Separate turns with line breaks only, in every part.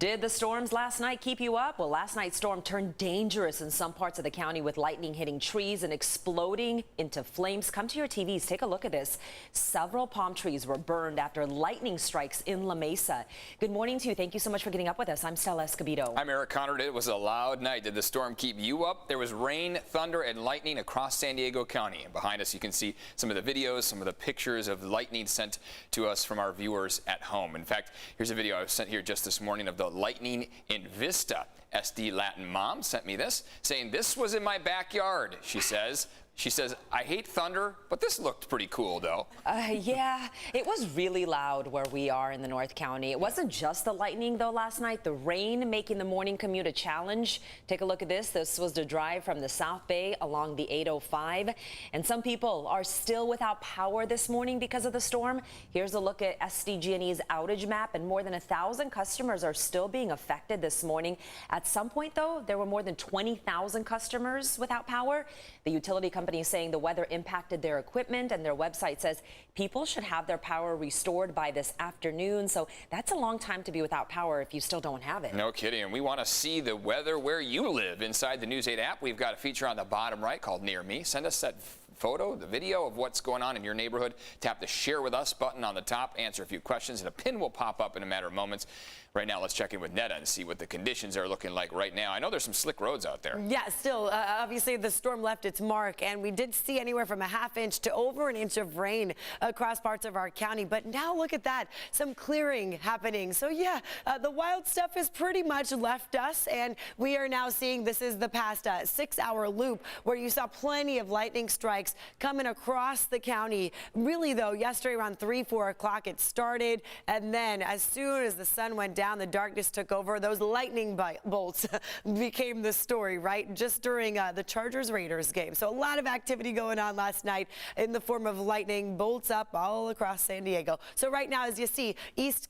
Did the storms last night keep you up? Well, last night's storm turned dangerous in some parts of the county with lightning hitting trees and exploding into flames. Come to your TVs. Take a look at this. Several palm trees were burned after lightning strikes in La Mesa. Good morning to you. Thank you so much for getting up with us. I'm Stella Escobedo.
I'm Eric Conrad. It was a loud night. Did the storm keep you up? There was rain, thunder, and lightning across San Diego County. And behind us, you can see some of the videos, some of the pictures of lightning sent to us from our viewers at home. In fact, here's a video I was sent here just this morning of the lightning in Vista. SD Latin mom sent me this, saying this was in my backyard, she says. She says, I hate thunder, but this looked pretty cool, though.
Yeah, it was really loud where we are in the North County. It wasn't just the lightning, though, last night. The rain making the morning commute a challenge. Take a look at this. This was the drive from the South Bay along the 805. And some people are still without power this morning because of the storm. Here's a look at SDG&E's outage map, and more than 1,000 customers are still being affected this morning. At some point, though, there were more than 20,000 customers without power. The utility company saying the weather impacted their equipment, and their website says people should have their power restored by this afternoon. So that's a long time to be without power if you still don't have it.
No kidding. And we want to see the weather where you live. Inside the News 8 app, we've got a feature on the bottom right called Near Me. Send us that photo, the video of what's going on in your neighborhood. Tap the Share With Us button on the top, answer a few questions, and a pin will pop up in a matter of moments. Right now, let's check in with Netta and see what the conditions are looking like right now. I know there's some slick roads out there.
Yeah, still, obviously the storm left its mark, and we did see anywhere from a ½ inch to over an inch of rain across parts of our county. But now look at that, some clearing happening. So yeah, the wild stuff has pretty much left us, and we are now seeing this is the past 6-hour loop where you saw plenty of lightning strikes coming across the county. Really, though, yesterday around 3, 4 o'clock it started, and then as soon as the sun went down, the darkness took over. Those lightning bolts became the story, right? Just during the Chargers-Raiders game. So a lot of activity going on last night in the form of lightning bolts up all across San Diego. So right now, as you see, east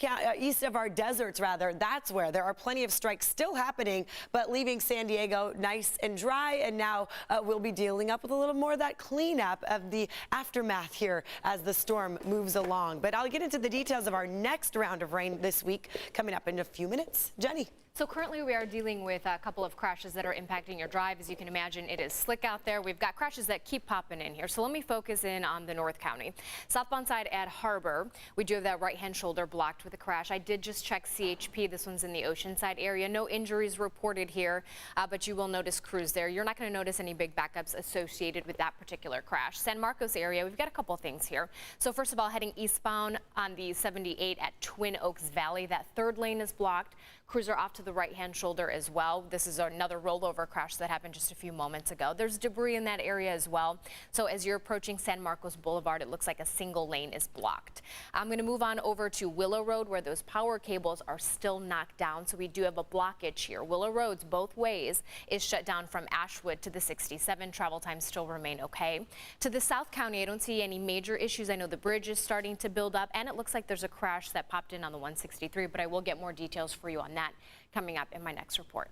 of our deserts, rather, that's where there are plenty of strikes still happening, but leaving San Diego nice and dry. And now we'll be dealing up with a little more of that cleanup of the aftermath here as the storm moves along. But I'll get into the details of our next round of rain this week coming up in a few minutes. Jenny.
So currently we are dealing with a couple of crashes that are impacting your drive. As you can imagine, it is slick out there. We've got crashes that keep popping in here. So let me focus in on the North County. Southbound side at Harbor, we do have that right-hand shoulder blocked with a crash. I did just check CHP. This one's in the Oceanside area. No injuries reported here, but you will notice crews there. You're not going to notice any big backups associated with that particular crash. San Marcos area, we've got a couple things here. So first of all, heading eastbound on the 78 at Twin Oaks Valley, that third lane is blocked. Crews are off to the right-hand shoulder as well. This is another rollover crash that happened just a few moments ago. There's debris in that area as well. So as you're approaching San Marcos Boulevard, it looks like a single lane is blocked. I'm going to move on over to Willow Road, where those power cables are still knocked down. So we do have a blockage here. Willow Roads both ways is shut down from Ashwood to the 67. Travel times still remain okay. To the South County, I don't see any major issues. I know the bridge is starting to build up, and it looks like there's a crash that popped in on the 163, but I will get more details for you on that coming up in my next report.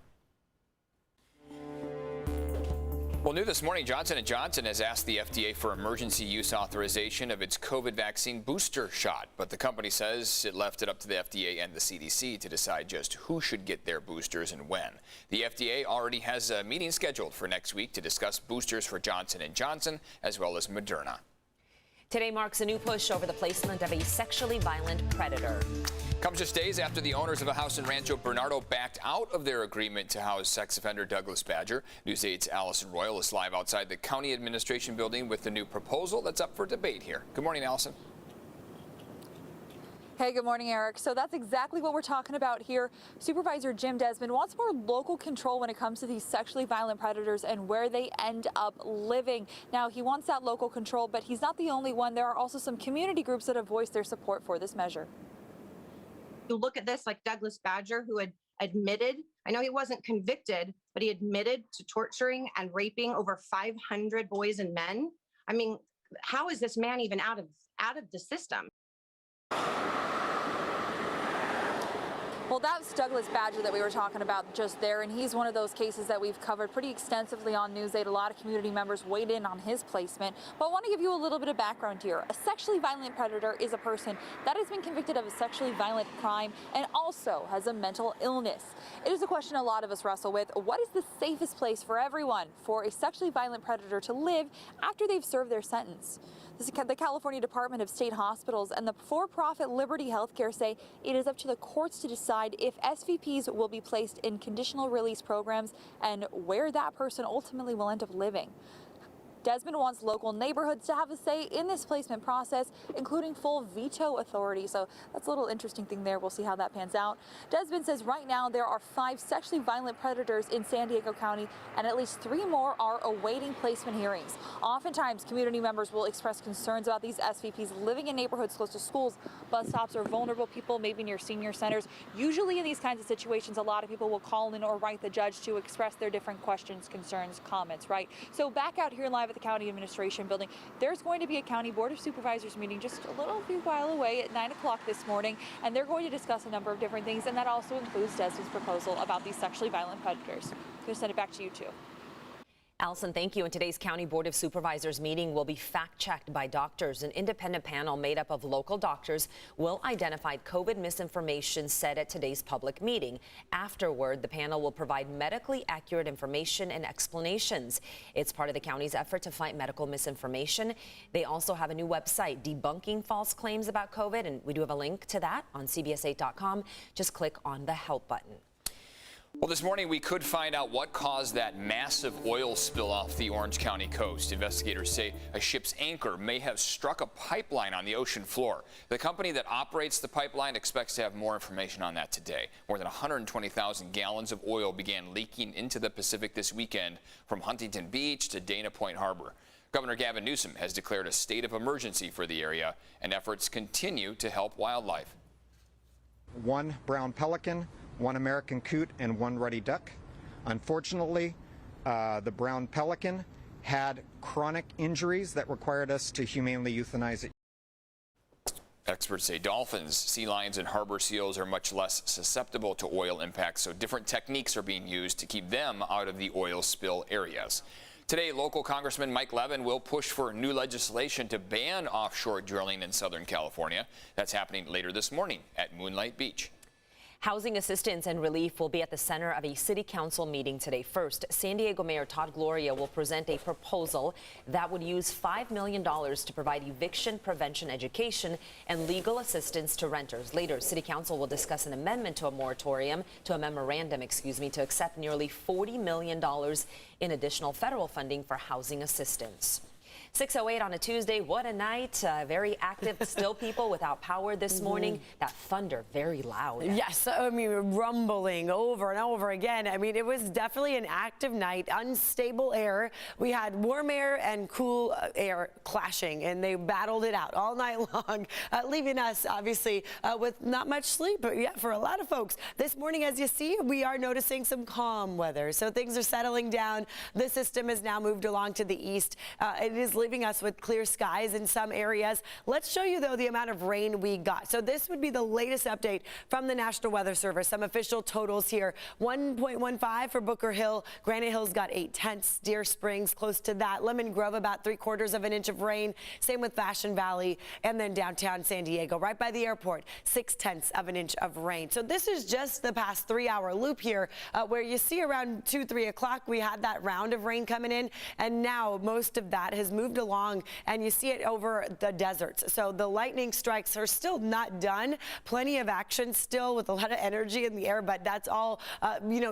Well, new this morning, Johnson & Johnson has asked the FDA for emergency use authorization of its COVID vaccine booster shot, but the company says it left it up to the FDA and the CDC to decide just who should get their boosters and when. The FDA already has a meeting scheduled for next week to discuss boosters for Johnson & Johnson as well as Moderna.
Today marks a new push over the placement of a sexually violent predator.
Comes just days after the owners of a house in Rancho Bernardo backed out of their agreement to house sex offender Douglas Badger. News 8's Allison Royal is live outside the county administration building with the new proposal that's up for debate here. Good morning, Allison.
Hey, good morning, Eric. So that's exactly what we're talking about here. Supervisor Jim Desmond wants more local control when it comes to these sexually violent predators and where they end up living. Now, he wants that local control, but he's not the only one. There are also some community groups that have voiced their support for this measure.
You look at this like Douglas Badger, who had admitted, I know he wasn't convicted, but he admitted to torturing and raping over 500 boys and men. I mean, how is this man even out of the system?
Well, that's Douglas Badger that we were talking about just there, and he's one of those cases that we've covered pretty extensively on News 8. A lot of community members weighed in on his placement. But I want to give you a little bit of background here. A sexually violent predator is a person that has been convicted of a sexually violent crime and also has a mental illness. It is a question a lot of us wrestle with. What is the safest place for everyone for a sexually violent predator to live after they've served their sentence? The California Department of State Hospitals and the for-profit Liberty Healthcare say it is up to the courts to decide if SVPs will be placed in conditional release programs and where that person ultimately will end up living. Desmond wants local neighborhoods to have a say in this placement process, including full veto authority. So that's a little interesting thing there. We'll see how that pans out. Desmond says right now there are 5 sexually violent predators in San Diego County, and at least 3 more are awaiting placement hearings. Oftentimes, community members will express concerns about these SVPs living in neighborhoods close to schools, bus stops, or vulnerable people, maybe near senior centers. Usually in these kinds of situations, a lot of people will call in or write the judge to express their different questions, concerns, comments, right? So back out here live at the County Administration Building, there's going to be a County Board of Supervisors meeting just a little few while away at 9 o'clock this morning, and they're going to discuss a number of different things, and that also includes Desmond's proposal about these sexually violent predators. I'm going to send it back to you, too.
Allison, thank you. And today's County Board of Supervisors meeting will be fact-checked by doctors. An independent panel made up of local doctors will identify COVID misinformation said at today's public meeting. Afterward, the panel will provide medically accurate information and explanations. It's part of the county's effort to fight medical misinformation. They also have a new website debunking false claims about COVID, and we do have a link to that on CBS8.com. Just click on the help button.
Well, this morning we could find out what caused that massive oil spill off the Orange County coast. Investigators say a ship's anchor may have struck a pipeline on the ocean floor. The company that operates the pipeline expects to have more information on that today. More than 120,000 gallons of oil began leaking into the Pacific this weekend from Huntington Beach to Dana Point Harbor. Governor Gavin Newsom has declared a state of emergency for the area, and efforts continue to help wildlife.
1 brown pelican, 1 American coot, and 1 ruddy duck. Unfortunately, the brown pelican had chronic injuries that required us to humanely euthanize it.
Experts say dolphins, sea lions, and harbor seals are much less susceptible to oil impacts, so different techniques are being used to keep them out of the oil spill areas. Today, local Congressman Mike Levin will push for new legislation to ban offshore drilling in Southern California. That's happening later this morning at Moonlight Beach.
Housing assistance and relief will be at the center of a city council meeting today. First, San Diego Mayor Todd Gloria will present a proposal that would use $5 million to provide eviction prevention education and legal assistance to renters. Later, City Council will discuss an amendment to a memorandum, to accept nearly $40 million in additional federal funding for housing assistance. 6:08 on a Tuesday. What a night. Very active still people without power this morning. That thunder, very loud.
Yes, I mean, rumbling over and over again. I mean, it was definitely an active night, unstable air. We had warm air and cool air clashing, and they battled it out all night long, leaving us, obviously, with not much sleep. But yeah, for a lot of folks. This morning, as you see, we are noticing some calm weather. So things are settling down. The system has now moved along to the east. It is leaving us with clear skies in some areas. Let's show you, though, the amount of rain we got. So this would be the latest update from the National Weather Service. Some official totals here. 1.15 for Booker Hill. Granite Hills got 0.8. Deer Springs close to that. Lemon Grove about 3/4 inch of rain. Same with Fashion Valley. And then downtown San Diego, right by the airport, 0.6 inch of rain. So this is just the past 3-hour loop here where you see around 2-3 o'clock we had that round of rain coming in. And now most of that has moved along, and you see it over the deserts. So the lightning strikes are still not done. Plenty of action still with a lot of energy in the air, but that's all,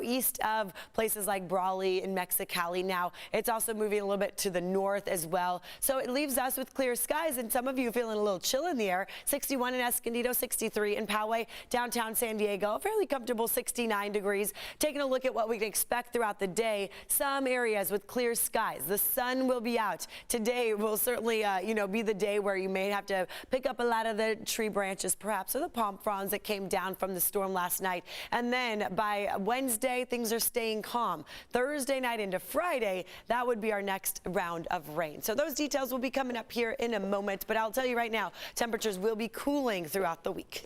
east of places like Brawley and Mexicali. Now it's also moving a little bit to the north as well. So it leaves us with clear skies, and some of you feeling a little chill in the air. 61 in Escondido, 63 in Poway, downtown San Diego, fairly comfortable 69 degrees. Taking a look at what we can expect throughout the day. Some areas with clear skies. The sun will be out. Today will certainly, be the day where you may have to pick up a lot of the tree branches, perhaps, or the palm fronds that came down from the storm last night. And then by Wednesday, things are staying calm. Thursday night into Friday, that would be our next round of rain. So those details will be coming up here in a moment. But I'll tell you right now, temperatures will be cooling throughout the week.